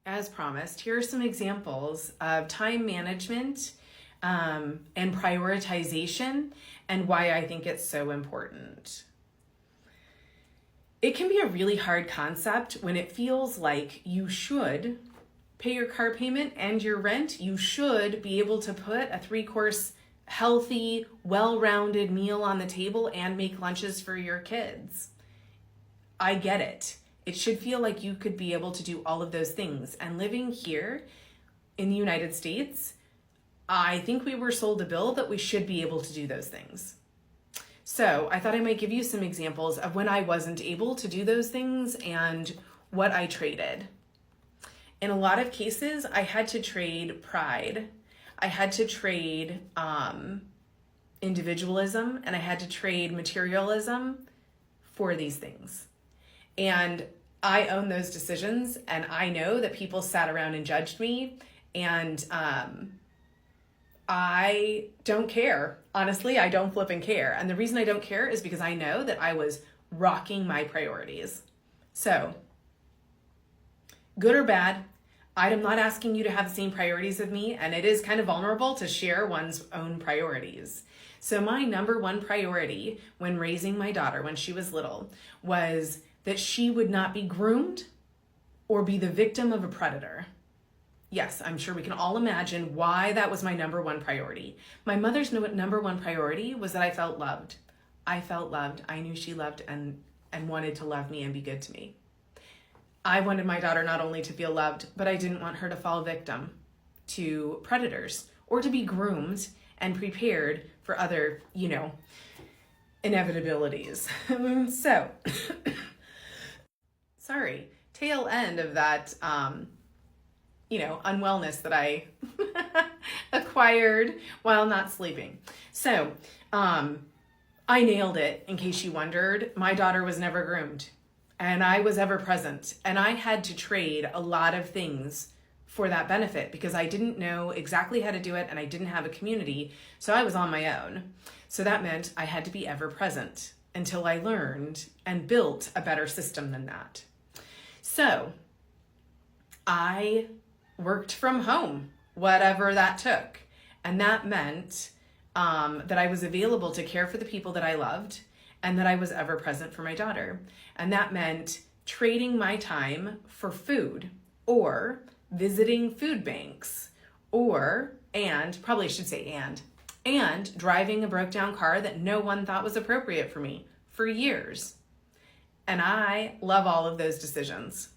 As promised, here are some examples of time management and prioritization and why I think it's so important. It can be a really hard concept when it feels like you should pay your car payment and your rent. You should be able to put a 3-course, healthy, well-rounded meal on the table and make lunches for your kids. I get it. It should feel like you could be able to do all of those things. And living here in the United States, I think we were sold a bill that we should be able to do those things. So I thought I might give you some examples of when I wasn't able to do those things and what I traded. In a lot of cases, I had to trade pride. I had to trade individualism, and I had to trade materialism for these things. And I own those decisions, and I know that people sat around and judged me, and I don't care. Honestly, I don't flip and care. And the reason I don't care is because I know that I was rocking my priorities. So, good or bad, I'm not asking you to have the same priorities as me, and it is kind of vulnerable to share one's own priorities. So my number one priority when raising my daughter when she was little was that she would not be groomed or be the victim of a predator. Yes, I'm sure we can all imagine why that was my number one priority. My mother's number one priority was that I felt loved. I felt loved. I knew she loved and wanted to love me and be good to me. I wanted my daughter not only to feel loved, but I didn't want her to fall victim to predators or to be groomed and prepared for other, inevitabilities. So, sorry, tail end of that, unwellness that I acquired while not sleeping. So, I nailed it. In case you wondered, my daughter was never groomed. And I was ever present, and I had to trade a lot of things for that benefit because I didn't know exactly how to do it and I didn't have a community, so I was on my own. So that meant I had to be ever present until I learned and built a better system than that. So I worked from home, whatever that took. And that meant that I was available to care for the people that I loved and that I was ever present for my daughter. And that meant trading my time for food or visiting food banks and driving a broke down car that no one thought was appropriate for me for years. And I love all of those decisions.